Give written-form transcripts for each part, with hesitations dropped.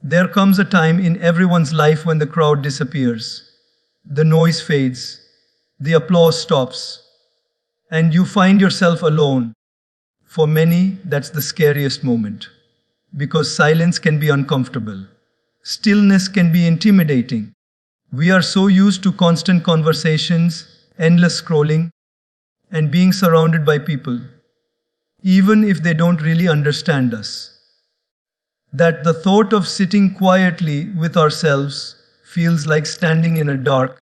There comes a time in everyone's life when the crowd disappears, the noise fades, the applause stops, and you find yourself alone. For many, that's the scariest moment, because silence can be uncomfortable. Stillness can be intimidating. We are so used to constant conversations, endless scrolling, and being surrounded by people, even if they don't really understand us, that the thought of sitting quietly with ourselves feels like standing in a dark,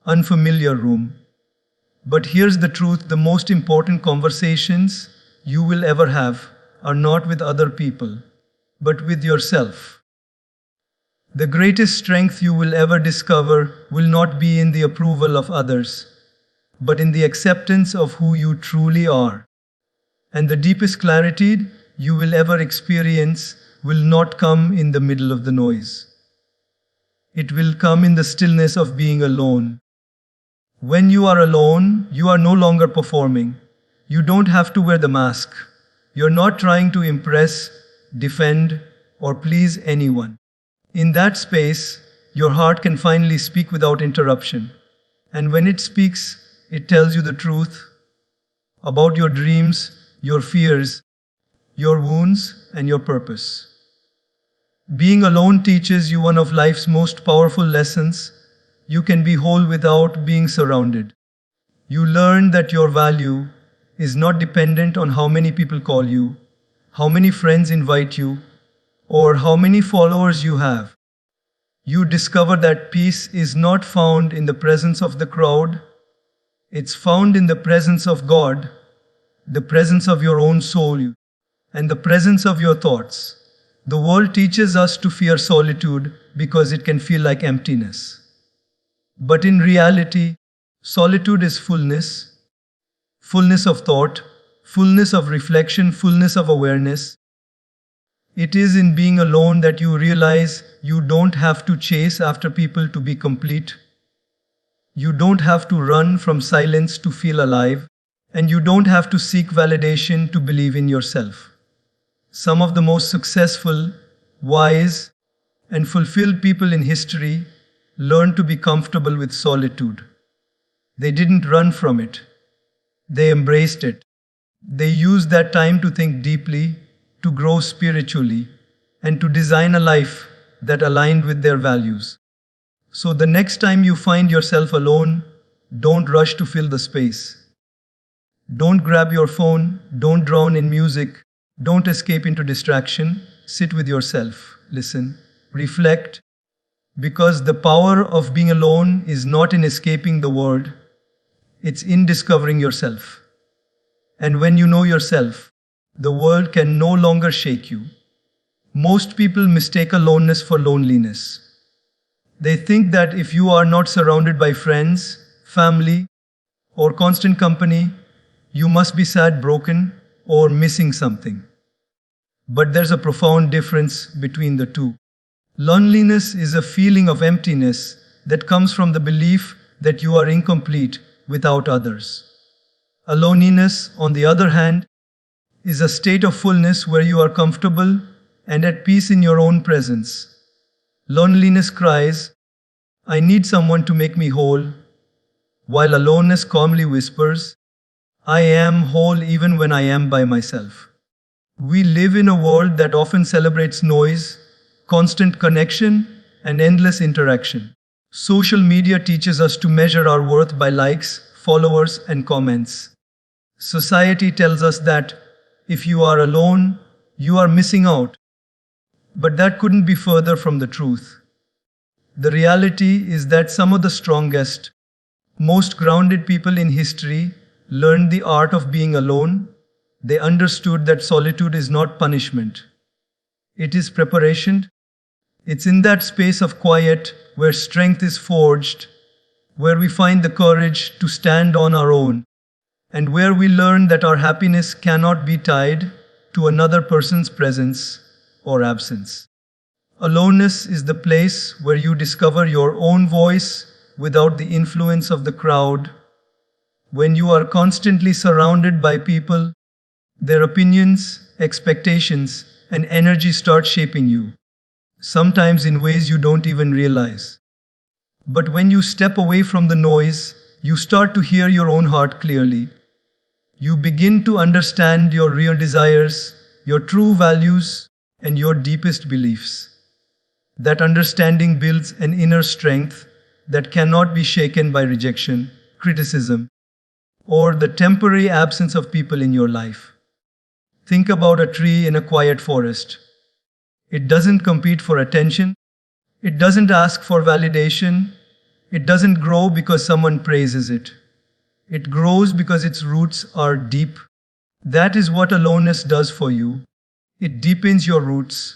unfamiliar room. But here's the truth: the most important conversations you will ever have are not with other people, but with yourself. The greatest strength you will ever discover will not be in the approval of others, but in the acceptance of who you truly are. And the deepest clarity you will ever experience will not come in the middle of the noise. It will come in the stillness of being alone. When you are alone, you are no longer performing. You don't have to wear the mask. You're not trying to impress, defend, or please anyone. In that space, your heart can finally speak without interruption. And when it speaks, it tells you the truth about your dreams, your fears, your wounds, and your purpose. Being alone teaches you one of life's most powerful lessons. You can be whole without being surrounded. You learn that your value is not dependent on how many people call you, how many friends invite you, or how many followers you have. You discover that peace is not found in the presence of the crowd. It's found in the presence of God, the presence of your own soul, and the presence of your thoughts. The world teaches us to fear solitude because it can feel like emptiness. But in reality, solitude is fullness, fullness of thought, fullness of reflection, fullness of awareness. It is in being alone that you realize you don't have to chase after people to be complete. You don't have to run from silence to feel alive, and you don't have to seek validation to believe in yourself. Some of the most successful, wise, and fulfilled people in history learned to be comfortable with solitude. They didn't run from it. They embraced it. They used that time to think deeply, to grow spiritually, and to design a life that aligned with their values. So the next time you find yourself alone, don't rush to fill the space. Don't grab your phone, don't drown in music, don't escape into distraction. Sit with yourself, listen, reflect, because the power of being alone is not in escaping the world, it's in discovering yourself. And when you know yourself, the world can no longer shake you. Most people mistake aloneness for loneliness. They think that if you are not surrounded by friends, family, or constant company, you must be sad, broken, or missing something. But there's a profound difference between the two. Loneliness is a feeling of emptiness that comes from the belief that you are incomplete without others. Loneliness, on the other hand, is a state of fullness where you are comfortable and at peace in your own presence. Loneliness cries, "I need someone to make me whole," while aloneness calmly whispers, "I am whole even when I am by myself." We live in a world that often celebrates noise, constant connection, and endless interaction. Social media teaches us to measure our worth by likes, followers, and comments. Society tells us that if you are alone, you are missing out. But that couldn't be further from the truth. The reality is that some of the strongest, most grounded people in history learned the art of being alone. They understood that solitude is not punishment. It is preparation. It's in that space of quiet where strength is forged, where we find the courage to stand on our own, and where we learn that our happiness cannot be tied to another person's presence or absence. Aloneness is the place where you discover your own voice without the influence of the crowd. When you are constantly surrounded by people, their opinions, expectations, and energy start shaping you. sometimes in ways you don't even realize. But when you step away from the noise, you start to hear your own heart clearly. You begin to understand your real desires, your true values, and your deepest beliefs. That understanding builds an inner strength that cannot be shaken by rejection, criticism, or the temporary absence of people in your life. Think about a tree in a quiet forest. It doesn't compete for attention. It doesn't ask for validation. It doesn't grow because someone praises it. It grows because its roots are deep. That is what aloneness does for you. It deepens your roots.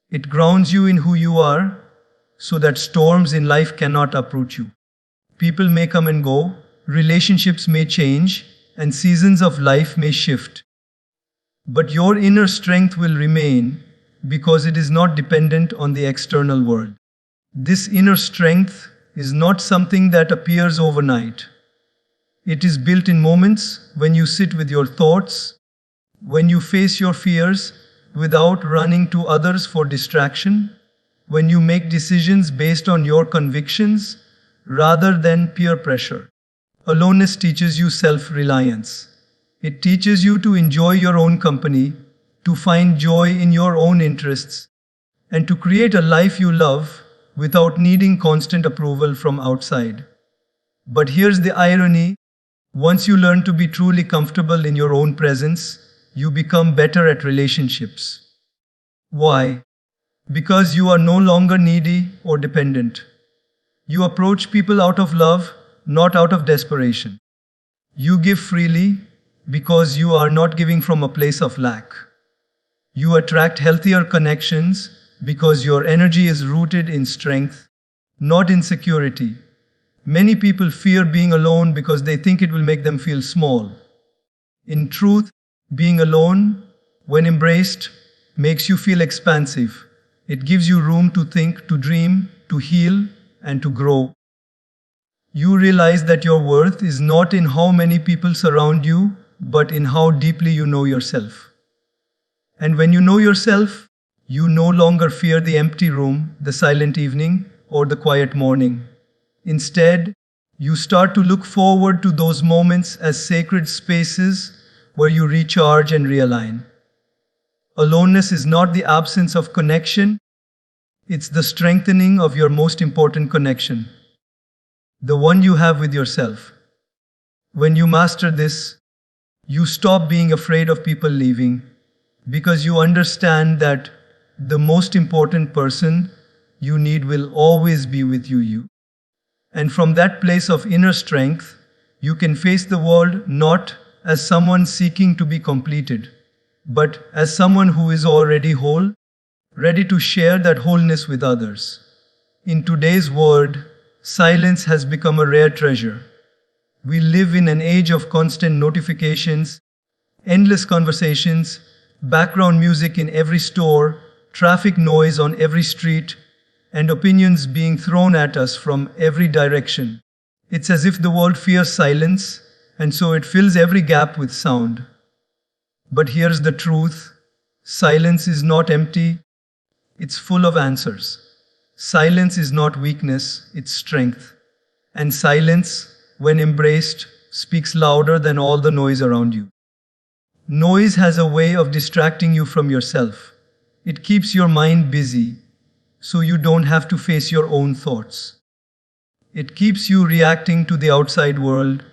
It grounds you in who you are so that storms in life cannot uproot you. People may come and go, relationships may change, and seasons of life may shift. But your inner strength will remain because it is not dependent on the external world. This inner strength is not something that appears overnight. It is built in moments when you sit with your thoughts, when you face your fears without running to others for distraction, when you make decisions based on your convictions rather than peer pressure. Aloneness teaches you self-reliance. It teaches you to enjoy your own company, to find joy in your own interests, and to create a life you love without needing constant approval from outside. But here's the irony. Once you learn to be truly comfortable in your own presence, you become better at relationships. Why? Because you are no longer needy or dependent. You approach people out of love, not out of desperation. You give freely because you are not giving from a place of lack. You attract healthier connections because your energy is rooted in strength, not insecurity. Many people fear being alone because they think it will make them feel small. In truth, being alone, when embraced, makes you feel expansive. It gives you room to think, to dream, to heal, and to grow. You realize that your worth is not in how many people surround you, but in how deeply you know yourself. And when you know yourself, you no longer fear the empty room, the silent evening, or the quiet morning. Instead, you start to look forward to those moments as sacred spaces where you recharge and realign. Aloneness is not the absence of connection, it's the strengthening of your most important connection, the one you have with yourself. When you master this, you stop being afraid of people leaving because you understand that the most important person you need will always be with you. And from that place of inner strength, you can face the world not as someone seeking to be completed, but as someone who is already whole, ready to share that wholeness with others. In today's world, silence has become a rare treasure. We live in an age of constant notifications, endless conversations, background music in every store, traffic noise on every street, and opinions being thrown at us from every direction. It's as if the world fears silence, and so it fills every gap with sound. But here's the truth. Silence is not empty. It's full of answers. Silence is not weakness, it's strength. And silence, when embraced, speaks louder than all the noise around you. Noise has a way of distracting you from yourself. It keeps your mind busy, so you don't have to face your own thoughts. It keeps you reacting to the outside world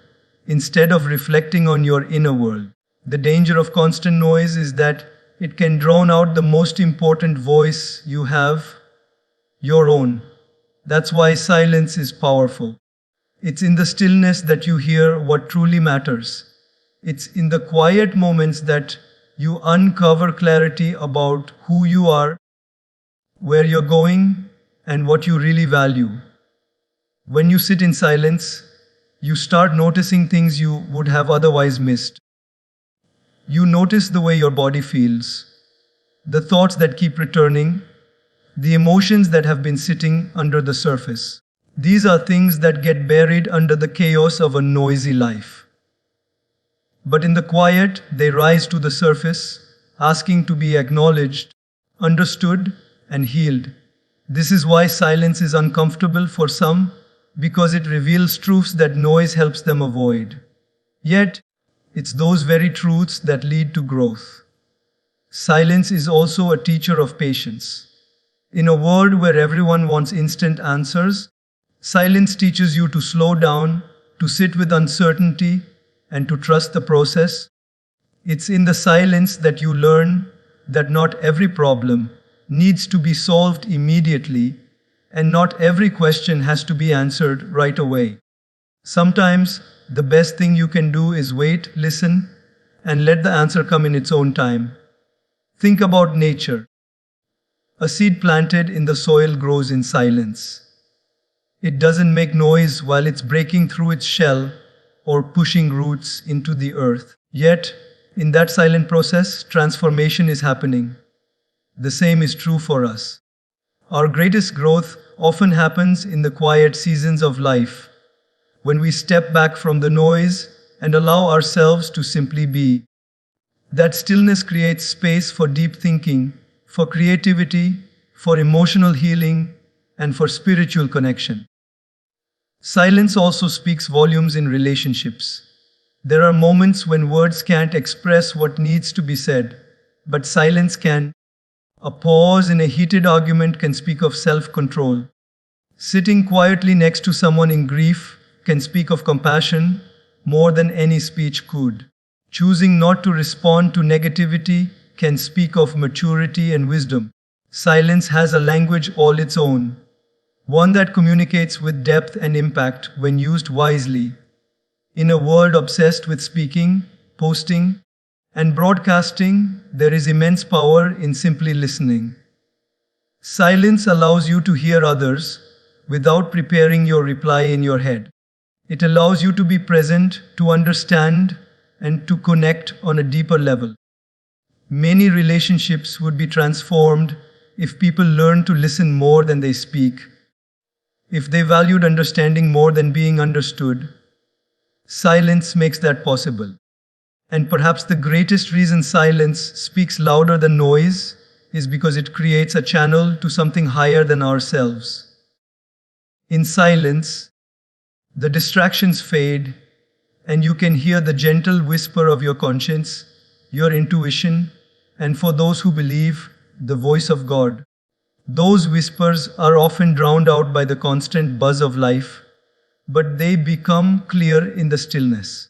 instead of reflecting on your inner world. The danger of constant noise is that it can drown out the most important voice you have, your own. That's why silence is powerful. It's in the stillness that you hear what truly matters. It's in the quiet moments that you uncover clarity about who you are, where you're going, and what you really value. When you sit in silence, you start noticing things you would have otherwise missed. You notice the way your body feels, the thoughts that keep returning, the emotions that have been sitting under the surface. These are things that get buried under the chaos of a noisy life. But in the quiet, they rise to the surface, asking to be acknowledged, understood, and healed. This is why silence is uncomfortable for some, because it reveals truths that noise helps them avoid. Yet, it's those very truths that lead to growth. Silence is also a teacher of patience. In a world where everyone wants instant answers, silence teaches you to slow down, to sit with uncertainty, and to trust the process. It's in the silence that you learn that not every problem needs to be solved immediately, and not every question has to be answered right away. Sometimes, the best thing you can do is wait, listen, and let the answer come in its own time. Think about nature. A seed planted in the soil grows in silence. It doesn't make noise while it's breaking through its shell or pushing roots into the earth. Yet, in that silent process, transformation is happening. The same is true for us. Our greatest growth often happens in the quiet seasons of life, when we step back from the noise and allow ourselves to simply be. That stillness creates space for deep thinking, for creativity, for emotional healing, and for spiritual connection. Silence also speaks volumes in relationships. There are moments when words can't express what needs to be said, but silence can. A pause in a heated argument can speak of self-control. Sitting quietly next to someone in grief can speak of compassion more than any speech could. Choosing not to respond to negativity can speak of maturity and wisdom. Silence has a language all its own, one that communicates with depth and impact when used wisely. In a world obsessed with speaking, posting, and broadcasting, there is immense power in simply listening. Silence allows you to hear others without preparing your reply in your head. It allows you to be present, to understand, and to connect on a deeper level. Many relationships would be transformed if people learned to listen more than they speak, if they valued understanding more than being understood. Silence makes that possible. And perhaps the greatest reason silence speaks louder than noise is because it creates a channel to something higher than ourselves. In silence, the distractions fade, and you can hear the gentle whisper of your conscience, your intuition, and for those who believe, the voice of God. Those whispers are often drowned out by the constant buzz of life, but they become clear in the stillness.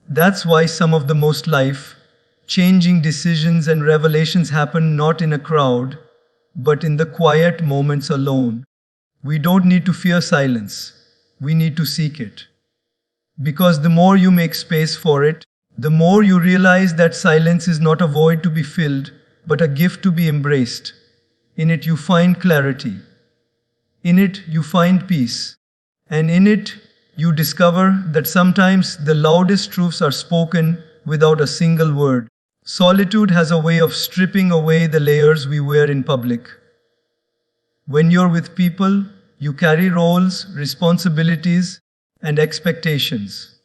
That's why some of the most life-changing decisions and revelations happen not in a crowd, but in the quiet moments alone. We don't need to fear silence. We need to seek it. Because the more you make space for it, the more you realize that silence is not a void to be filled, but a gift to be embraced. In it you find clarity. In it you find peace. And in it you discover that sometimes the loudest truths are spoken without a single word. Solitude has a way of stripping away the layers we wear in public. When you're with people, you carry roles, responsibilities, and expectations.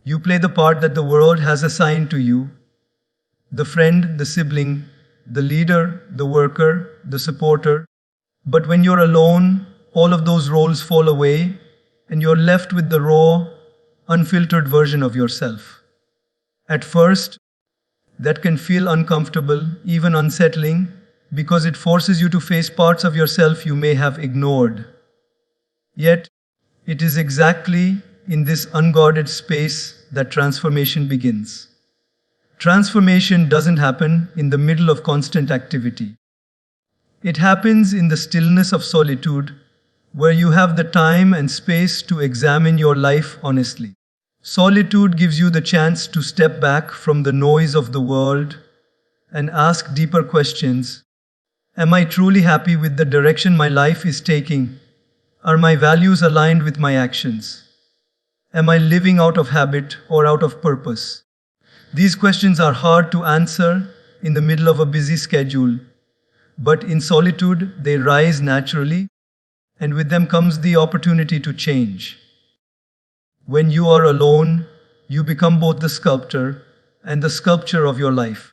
You play the part that the world has assigned to you: the friend, the sibling, the leader, the worker, the supporter. But when you're alone, all of those roles fall away, and you're left with the raw, unfiltered version of yourself. At first, that can feel uncomfortable, even unsettling, because it forces you to face parts of yourself you may have ignored. Yet, it is exactly in this unguarded space that transformation begins. Transformation doesn't happen in the middle of constant activity. It happens in the stillness of solitude, where you have the time and space to examine your life honestly. Solitude gives you the chance to step back from the noise of the world and ask deeper questions. Am I truly happy with the direction my life is taking? Are my values aligned with my actions? Am I living out of habit or out of purpose? These questions are hard to answer in the middle of a busy schedule, but in solitude they rise naturally, and with them comes the opportunity to change. When you are alone, you become both the sculptor and the sculpture of your life.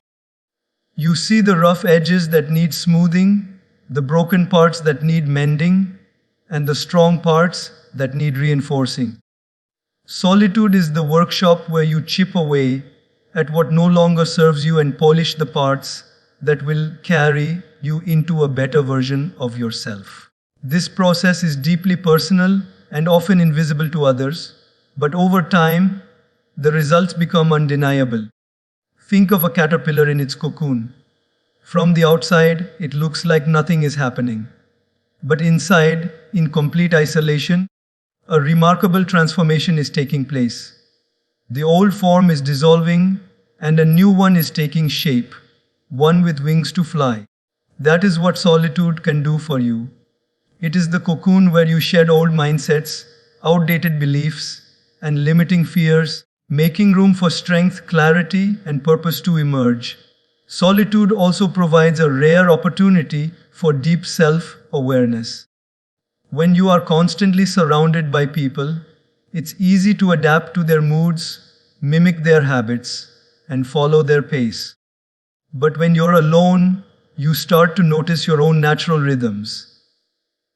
You see the rough edges that need smoothing, the broken parts that need mending, and the strong parts that need reinforcing. Solitude is the workshop where you chip away at what no longer serves you and polish the parts that will carry you into a better version of yourself. This process is deeply personal and often invisible to others, but over time, the results become undeniable. Think of a caterpillar in its cocoon. From the outside, it looks like nothing is happening. But inside, in complete isolation, a remarkable transformation is taking place. The old form is dissolving, and a new one is taking shape, one with wings to fly. That is what solitude can do for you. It is the cocoon where you shed old mindsets, outdated beliefs, and limiting fears, making room for strength, clarity, and purpose to emerge. Solitude also provides a rare opportunity for deep self-awareness. When you are constantly surrounded by people, it's easy to adapt to their moods, mimic their habits, and follow their pace. But when you're alone, you start to notice your own natural rhythms.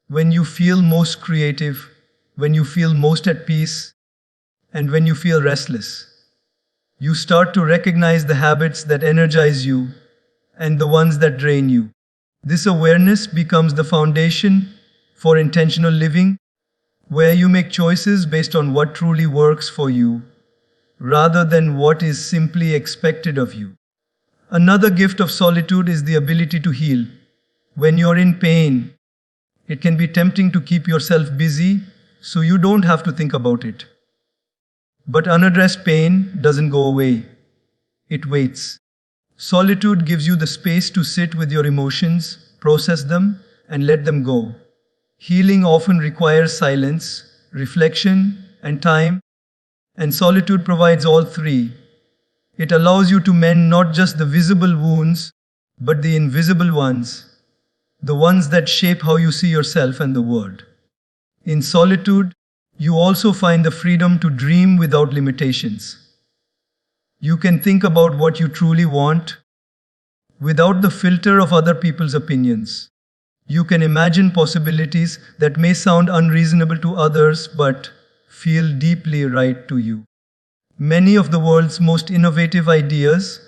When you feel most creative, when you feel most at peace, and when you feel restless. You start to recognize the habits that energize you and the ones that drain you. This awareness becomes the foundation for intentional living, where you make choices based on what truly works for you, rather than what is simply expected of you. Another gift of solitude is the ability to heal. When you're in pain, it can be tempting to keep yourself busy so you don't have to think about it. But unaddressed pain doesn't go away. It waits. Solitude gives you the space to sit with your emotions, process them, and let them go. Healing often requires silence, reflection, and time, and solitude provides all three. It allows you to mend not just the visible wounds, but the invisible ones, the ones that shape how you see yourself and the world. In solitude, you also find the freedom to dream without limitations. You can think about what you truly want without the filter of other people's opinions. You can imagine possibilities that may sound unreasonable to others but feel deeply right to you. Many of the world's most innovative ideas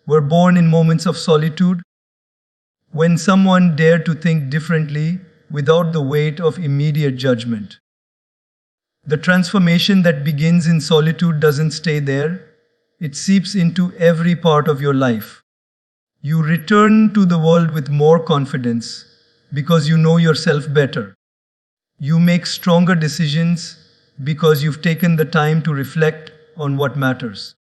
were born in moments of solitude, when someone dared to think differently without the weight of immediate judgment. The transformation that begins in solitude doesn't stay there. It seeps into every part of your life. You return to the world with more confidence because you know yourself better. You make stronger decisions because you've taken the time to reflect on what matters.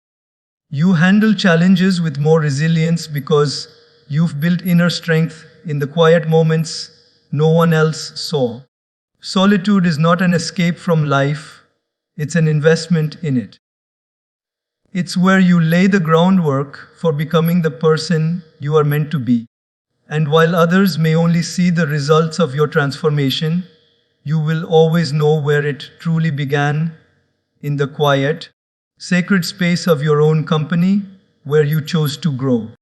You handle challenges with more resilience because you've built inner strength in the quiet moments no one else saw. Solitude is not an escape from life, it's an investment in it. It's where you lay the groundwork for becoming the person you are meant to be. And while others may only see the results of your transformation, you will always know where it truly began, in the quiet, sacred space of your own company, where you chose to grow.